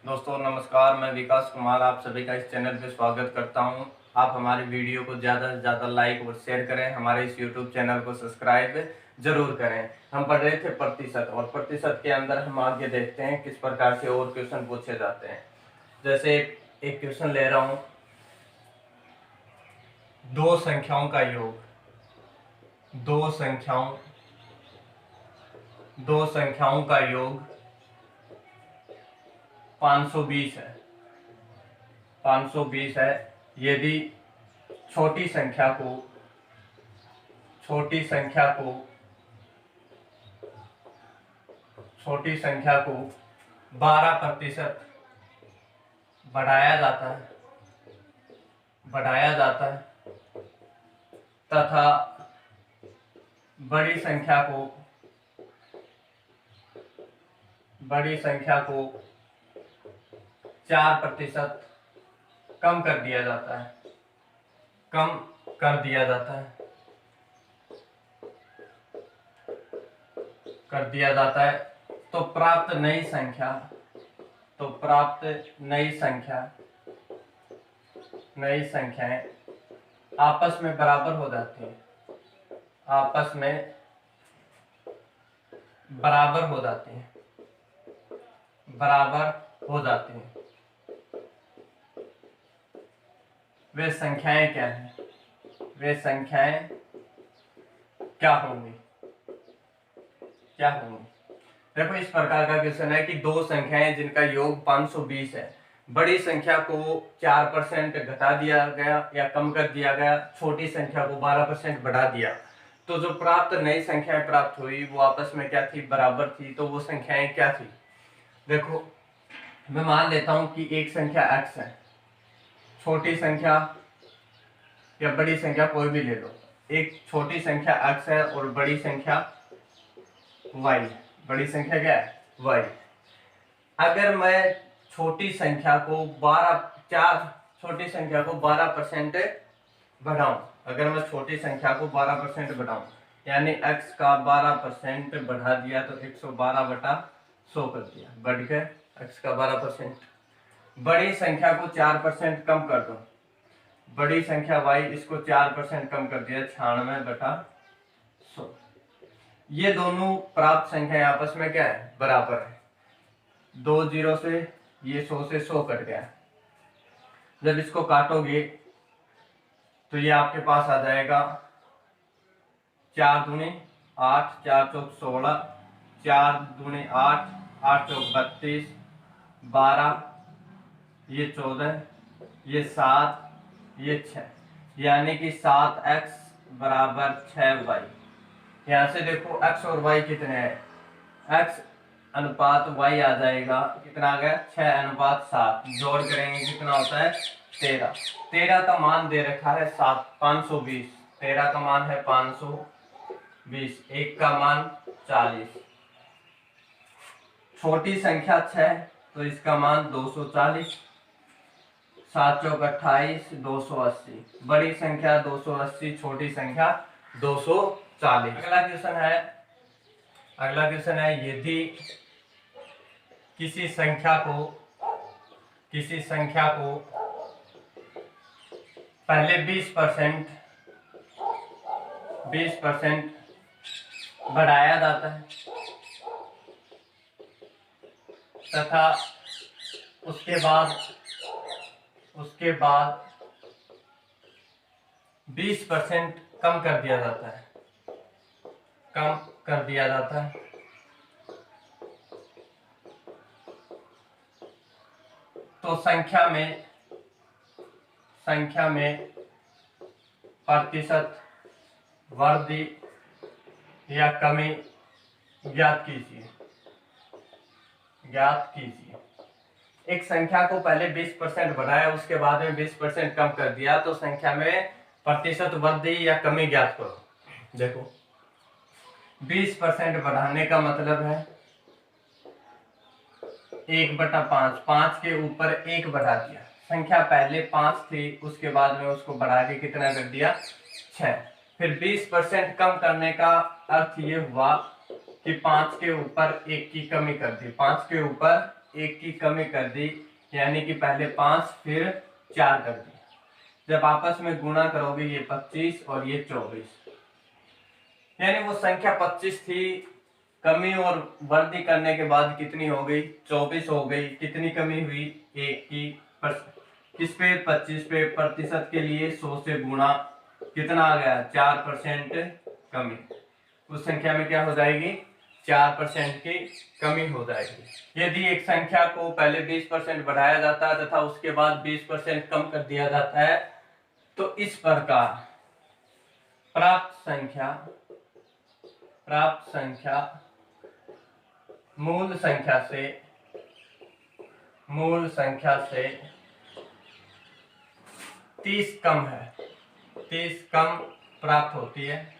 दोस्तों नमस्कार, मैं विकास कुमार आप सभी का इस चैनल पे स्वागत करता हूं। आप हमारी वीडियो को ज़्यादा से ज़्यादा लाइक और शेयर करें, हमारे इस यूट्यूब चैनल को सब्सक्राइब जरूर करें। हम पढ़ रहे थे प्रतिशत, और प्रतिशत के अंदर हम आगे देखते हैं किस प्रकार से और क्वेश्चन पूछे जाते हैं। जैसे एक क्वेश्चन ले रहा हूँ, दो संख्याओं का योग, दो संख्याओं का योग 520 है। 520 है। यदि छोटी संख्या को छोटी संख्या को 12% बढ़ाया जाता है तथा बड़ी संख्या को 4% कम कर दिया जाता है तो प्राप्त नई संख्याएं आपस में बराबर हो जाती हैं। वे संख्याएं क्या हैं? वे संख्याएं क्या होंगी? देखो, इस प्रकार का क्वेश्चन है कि दो संख्याएं जिनका योग 520 है, बड़ी संख्या को 4% घटा दिया गया या कम कर दिया गया, छोटी संख्या को 12% बढ़ा दिया, तो जो प्राप्त नई संख्याएं प्राप्त हुई वो आपस में क्या थी? बराबर थी। तो वो संख्याएं क्या थी? देखो, मैं मान लेता हूं कि एक संख्या x है, छोटी संख्या या बड़ी संख्या कोई भी ले लो। एक छोटी संख्या x है और बड़ी संख्या y है। बड़ी संख्या क्या है? y। अगर मैं छोटी संख्या को 12% बढ़ाऊं, यानी x का 12% बढ़ा दिया तो 112/100 कर दिया, बढ़ गया x का 12%। बड़ी संख्या को 4% कम कर दो, बड़ी संख्या y, इसको 4% कम कर दिया, 96/100। ये दोनों प्राप्त संख्याएं आपस में क्या है? बराबर है। 2 0 से ये 100 से 100 कट गया। जब इसको काटोगे तो ये आपके पास आ जाएगा 4 दूनी 8, 4 चौक 16, 4 दूनी 8, 8 चौक 32, 12, ये 14, ये 7, ये 6, यानी कि 7x बराबर 6y। यहाँ से देखो x और y कितने हैं? x अनुपात y आ जाएगा, कितना आ गया? 6:7। जोड़ करेंगे कितना होता है? 13। 13 का मान दे रखा है 520। 13 का मान है 520, 1 का मान 40। छोटी संख्या 6 तो इसका मान 240, 7 चौक 28, 280। बड़ी संख्या 280, छोटी संख्या 240। अगला क्वेश्चन है यदि किसी संख्या को पहले 20% बढ़ाया जाता है तथा उसके बाद 20% कम कर दिया जाता है, तो संख्या में प्रतिशत वृद्धि या कमी ज्ञात कीजिए। एक संख्या को पहले 20% बढ़ाया, उसके बाद में 20% कम कर दिया, तो संख्या में प्रतिशत वृद्धि या कमी ज्ञात करो। देखो, 20% बढ़ाने का मतलब है 1/5, 5 के ऊपर 1 बढ़ा दिया। संख्या पहले 5 थी, उसके बाद में उसको बढ़ा के कितना कर दिया? 6। फिर 20% कम करने का अर्थ ये हुआ कि 5 के ऊपर 1 की कमी कर दी। 5 के ऊपर 1 की कमी कर दी, यानी कि पहले 5 फिर 4 कर दिया। जब आपस में गुणा करोगे ये 25 और ये 24, यानी वो संख्या 25 थी, कमी और वृद्धि करने के बाद कितनी हो गई, 24 हो गई। कितनी कमी हुई, 1 की। किस पे, 25 पे। प्रतिशत के लिए 100 से गुणा, कितना आ गया, 4% कमी। उस संख्या में क्या हो जाएगी, 4% की कमी हो जाएगी। यदि एक संख्या को पहले 20% बढ़ाया जाता है तथा उसके बाद 20% कम कर दिया जाता है, तो इस प्रकार प्राप्त संख्या मूल संख्या से 30 कम है, 30 कम प्राप्त होती है।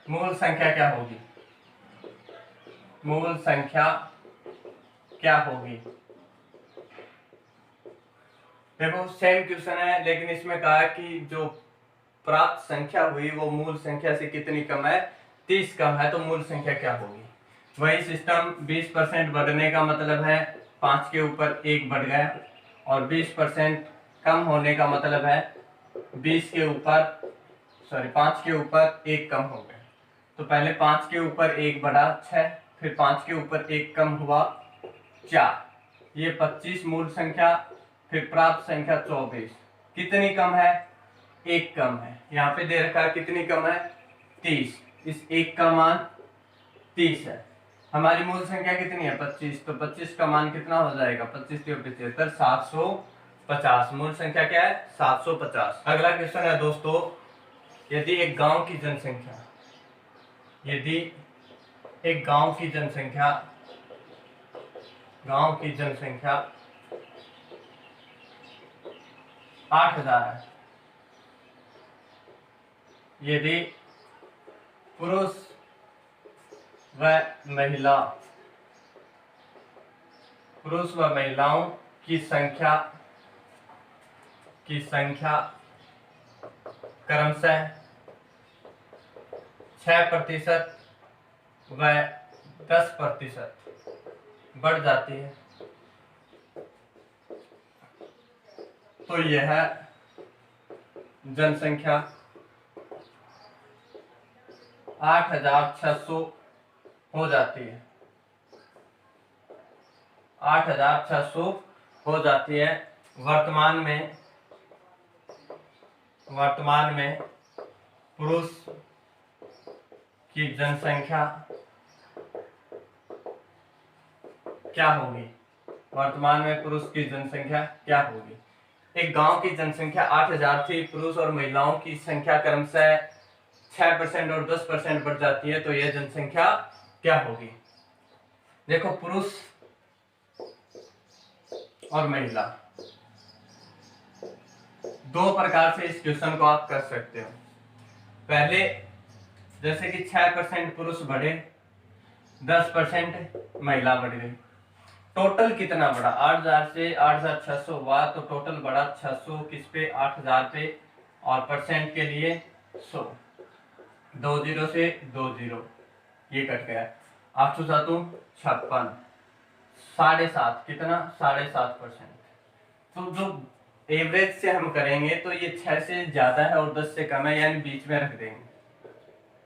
मूल संख्या क्या होगी, मूल संख्या क्या होगी। देखो सेम क्वेश्चन है, लेकिन इसमें कहा है कि जो प्राप्त संख्या हुई वो मूल संख्या से कितनी कम है, 30 कम है, तो मूल संख्या क्या होगी। वही सिस्टम, 20% बढ़ने का मतलब है 5 के ऊपर 1 बढ़ गया, और 20% कम होने का मतलब है 5 के ऊपर 1 कम हो गया। तो पहले 5 के ऊपर 1 बढ़ा 6, फिर 5 के ऊपर 1 कम हुआ 4, ये 25 मूल संख्या। फिर प्राप्त संख्या 24, कितनी कम है, 1 कम है। यहाँ पे दे रखा है कितनी कम है, 30। इस 1 का मान 30 है। हमारी मूल संख्या कितनी है, 25, तो 25 का मान कितना हो जाएगा, 25 के 75, 750। मूल संख्या क्या है, 750। अगला क्वेश्चन है दोस्तों, यदि एक गांव की जनसंख्या 8000 है, यदि पुरुष व महिलाओं की संख्या क्रमशः 6% व 10% बढ़ जाती है, तो यह जनसंख्या 8600 हो जाती है, 8600 हो जाती है। वर्तमान में पुरुष की जनसंख्या क्या होगी, वर्तमान में पुरुष की जनसंख्या क्या होगी। एक गांव की जनसंख्या 8000 थी, पुरुष और महिलाओं की संख्या क्रमशः 6% और 10% बढ़ जाती है, तो यह जनसंख्या क्या होगी। देखो पुरुष और महिला, दो प्रकार से इस क्वेश्चन को आप कर सकते हो। पहले जैसे कि 6% पुरुष बढ़े, 10% महिला बढ़ गई, टोटल कितना बढ़ा, 8000 से 8600 हुआ, तो टोटल बढ़ा 600 किस पे, 8000 पे, और परसेंट के लिए 100, 2 0 से 2 0, ये कट गया, 8 7 56, 7.5, कितना, 7.5%। तो जो एवरेज से हम करेंगे तो ये 6 से ज्यादा है और 10 से कम है, यानी बीच में रख देंगे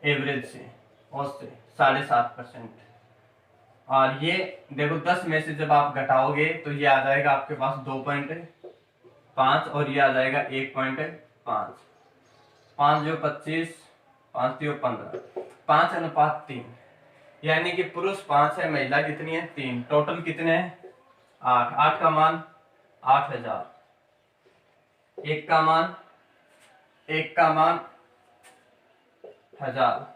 एवरेज से, और से 7.5%। और ये देखो 10 में से जब आप घटाओगे तो ये आ जाएगा आपके पास 2.5, और ये आ जाएगा 1.5, 5 जो 25, 5 जो 15, 5:3, यानी कि पुरुष 5 है, महिला कितनी है, 3, टोटल कितने हैं, 8। 8 का मान 8000, 1 का मान 1000,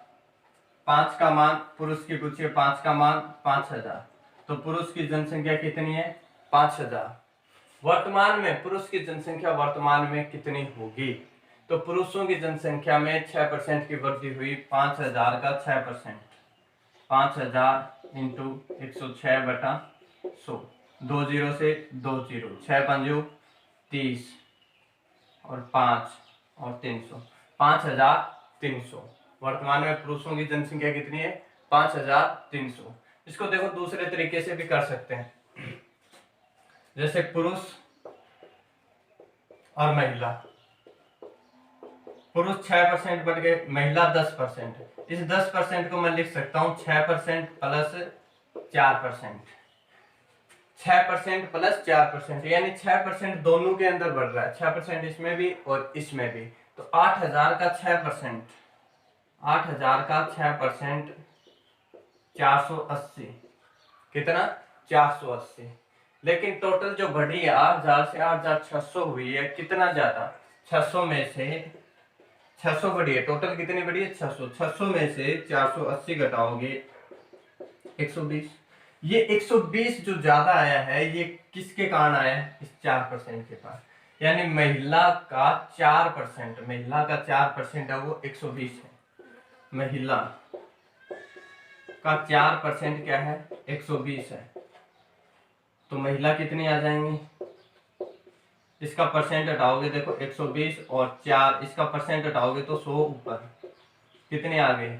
5 का मान, पुरुष की पूछिए, 5 का मान 5000, तो पुरुष की जनसंख्या कितनी है, 5000। वर्तमान में पुरुष की जनसंख्या वर्तमान में कितनी होगी, तो पुरुषों की जनसंख्या में 6% की वृद्धि हुई, 5000 का 6%, 5000 इंटू 106/100, 2 0 से 2 0, 6 5 30, और 5 और 300, 5300। वर्तमान में पुरुषों की जनसंख्या कितनी है, 5300। इसको देखो दूसरे तरीके से भी कर सकते हैं, जैसे पुरुष और महिला। पुरुष 6% बढ़ गए, महिला 10%। इस 10% को मैं लिख सकता हूं 6% प्लस 4%। 6% प्लस 4%, यानी 6% दोनों के अंदर बढ़ रहा है, 6% इसमें भी और इसमें भी। तो 8,000 का 6%, 8,000 का 6% 480। कितना? 480। लेकिन टोटल जो बढ़ी है 8,000 से 8,600 हुई है, कितना ज्यादा? 600 में से 600 बढ़ी है, टोटल कितनी बढ़ी है? 600। 600 में से 480 घटाओगे 120। ये 120 जो ज्यादा आया है, ये किसके कारण आया है? इस 4% के पास, यानी महिला का 4%, महिला का 4% है वो 120 है। महिला का 4% क्या है? 120 है। तो महिला कितनी आ जाएंगी? इसका परसेंट हटाओगे, देखो 120 और 4, इसका परसेंट हटाओगे तो 100 ऊपर, कितने आ गए?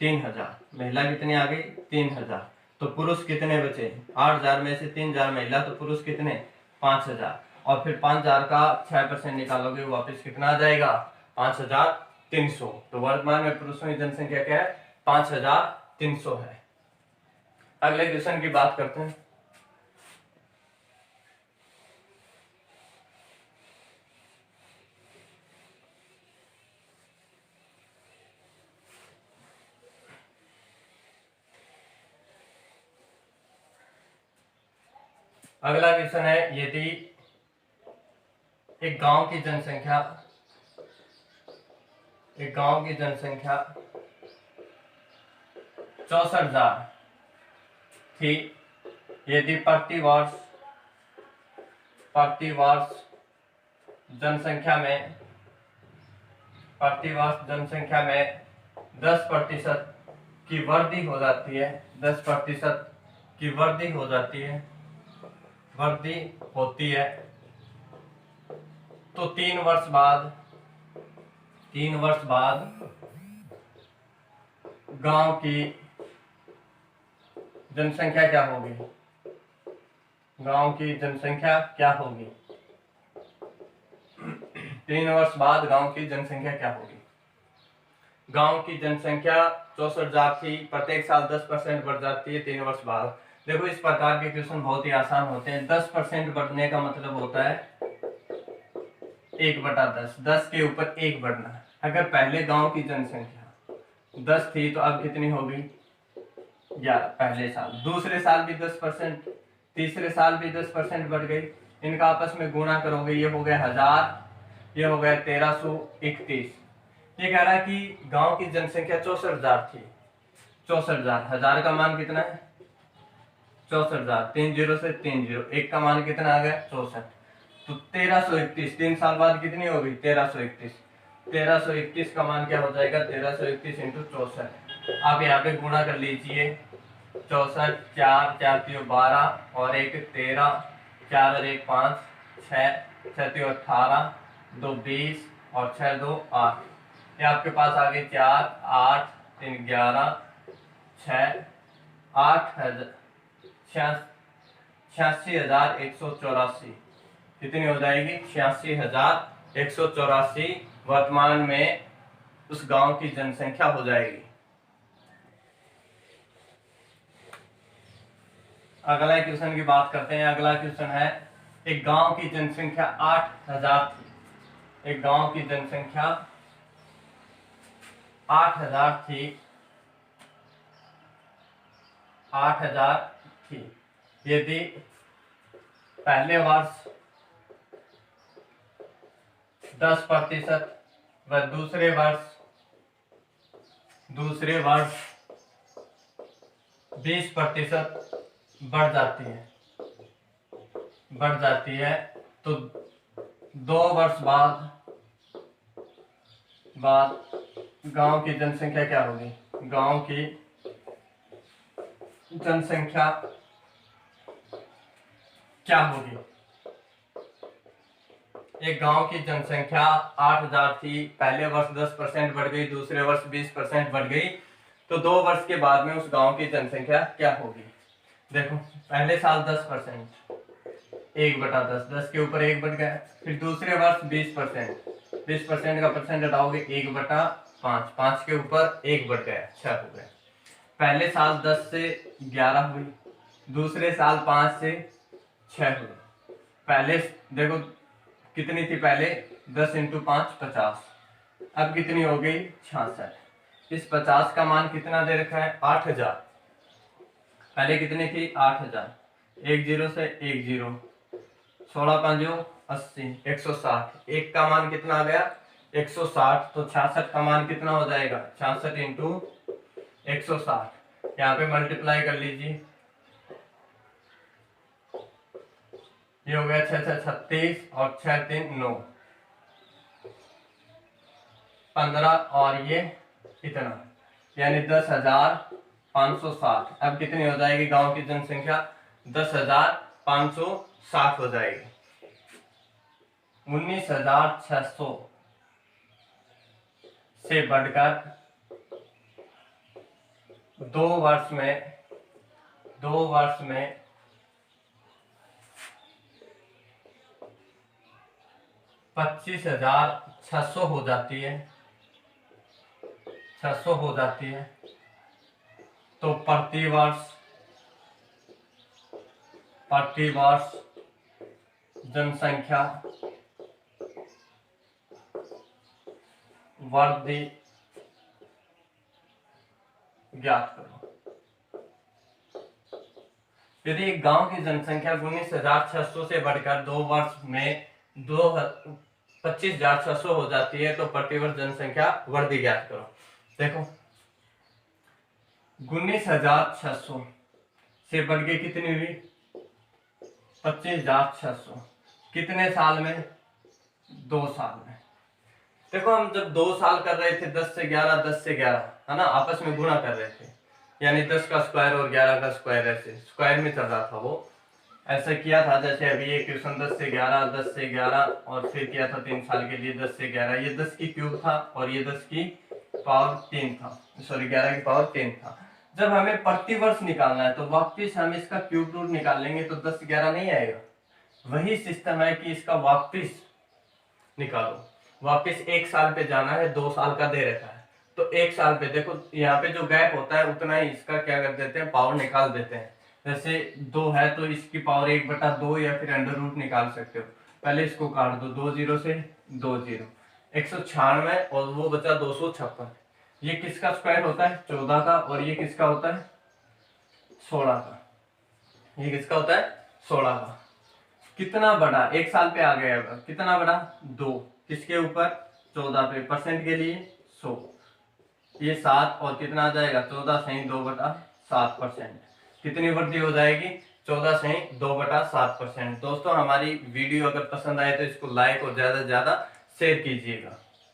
3,000। महिला कितने आ गई? 3,000। तो पुरुष कितने बचे? 8,000 में से 3,000 महिला, तो पुरुष कितने? 5,000। और फिर 5,000 का 6% निकालोगे, वापस कितना आ जाएगा? 5,300। तो वर्तमान में पुरुषों की जनसंख्या क्या है? 5,300 है। अगले क्वेश्चन की बात करते हैं। अगला क्वेश्चन है, यदि एक गांव की जनसंख्या 64,000 थी, यदि प्रतिवर्ष जनसंख्या में 10% की वृद्धि हो जाती है, 10% की वृद्धि होती है, तो 3 वर्ष बाद गांव की जनसंख्या क्या होगी? गांव की जनसंख्या क्या होगी? 3 वर्ष बाद गांव की जनसंख्या क्या होगी? गांव की जनसंख्या 64,000 थी, प्रत्येक साल 10% बढ़ जाती है 3 वर्ष बाद। देखो इस प्रकार के क्वेश्चन बहुत ही आसान होते हैं। 10% बढ़ने का मतलब होता है 1/10, 10 के ऊपर 1 बढ़ना। अगर पहले गांव की जनसंख्या 10 थी तो अब कितनी होगी? 11 पहले साल। दूसरे साल भी 10%, तीसरे साल भी 10% बढ़ गई। इनका आपस में गुणा करोगे, ये हो गया 1000, ये हो गया 1331। ये कह रहा है कि गांव की जनसंख्या 64,000 थी। 64,000, 1000 का मान कितना है? 64,000। 3 0 से 3 0, 1 का मान कितना आ गया? 64। तो 1331, 3 साल बाद कितनी होगी? 1331। 1331 का मान क्या हो जाएगा? 1331 इंटू 64। आप यहाँ पे गुणा कर लीजिए। 64, 4 4 12 और 1 13, 4 और 1 5, 6 6 18, 2 20 और 6 2 8। ये आपके पास आ गए 4 8 3 11 6 8 86,184। कितनी हो जाएगी? 86,184 वर्तमान में उस गांव की जनसंख्या हो जाएगी। अगला क्वेश्चन की बात करते हैं। अगला क्वेश्चन है, एक गांव की जनसंख्या 8,000 थी। एक गांव की जनसंख्या 8,000 थी, 8,000 थी। यदि पहले वर्ष 10% व दूसरे वर्ष 20% बढ़ जाती है, तो 2 वर्ष बाद गांव की जनसंख्या क्या होगी? गांव की जनसंख्या क्या होगी? एक गांव की जनसंख्या 8,000 थी, पहले वर्ष 10% बढ़ गई, दूसरे वर्ष 20% बढ़ गई, तो 2 वर्ष के बाद में उस गांव की जनसंख्या क्या होगी। देखो पहले साल 10%, 1/10, 10 के ऊपर 1 बढ़ गया। फिर दूसरे वर्ष 20%, 20% का परसेंट हटाओगे 1/5, 5 के ऊपर 1 बढ़ गया, 6 हो गया। पहले साल 10 से 11 हुई, दूसरे साल 5 से 6 हुई। पहले देखो कितनी थी पहले, 10 × 5 50, अब कितनी हो गई 66। इस 50 का मान कितना दे रखा है 8000, पहले कितनी थी 8000, 1 0 से 1 0, 16 5 80, 160, एक का मान कितना आ गया 160, तो 66 का मान कितना हो जाएगा 66 × 160, यहाँ पे मल्टीप्लाई कर लीजिए, ये हो गया 6 6 36 और 6 3 9, 15 और ये इतना, यानी 10,560। अब कितनी हो जाएगी गांव की जनसंख्या 10,560 हो जाएगी। 19,600 से बढ़कर 2 वर्ष में 25,600 हो जाती है, 600 हो जाती है। तो प्रति वर्ष जनसंख्या वृद्धि ज्ञात करो। यदि एक गांव की जनसंख्या 19,600 से बढ़कर 2 वर्ष में 25,600 हो जाती है तो प्रतिवर्ष जनसंख्या वृद्धि ज्ञात करो। देखो 19,600 से बढ़ के कितनी हुई 25,600, कितने साल में 2 साल में। देखो हम जब 2 साल कर रहे थे 10 से 11, 10 से 11 है ना, आपस में गुणा कर रहे थे, यानी 10 का स्क्वायर और 11 का स्क्वायर, ऐसे स्क्वायर में चल रहा था वो, ऐसा किया था। जैसे अभी ये क्वेश्चन 10 से 11, 10 से 11 और फिर किया था 3 साल के लिए 10 से 11, ये 10 की क्यूब था और ये 10 की पावर 3 था, सॉरी 11 की पावर 3 था। जब हमें प्रतिवर्ष निकालना है तो वापिस हम इसका क्यूब रूट निकाल लेंगे तो 10 11 नहीं आएगा। वही सिस्टम है कि इसका वापिस निकालो, वापिस 1 साल पे जाना है, 2 साल का दे रखा है तो 1 साल पे देखो यहाँ पे जो गैप होता है उतना ही इसका क्या कर देते हैं पावर निकाल देते हैं। जैसे 2 है तो इसकी पावर 1/2 या फिर अंडर रूट निकाल सकते हो। पहले इसको काट दो, 2 0 से 2 0, 196 और वो बचा 256। ये किसका स्क्वायर होता है 14 का, और ये किसका होता है 16 का, ये किसका होता है 16 का। कितना बड़ा 1 साल पे आ गया, कितना बड़ा 2, किसके ऊपर 14 पे, परसेंट के लिए 100, ये 7 और कितना आ जाएगा 14 सही 2/7%। कितनी वृद्धि हो जाएगी 14 सही 2/7%। दोस्तों हमारी वीडियो अगर पसंद आए तो इसको लाइक और ज्यादा से ज्यादा शेयर कीजिएगा।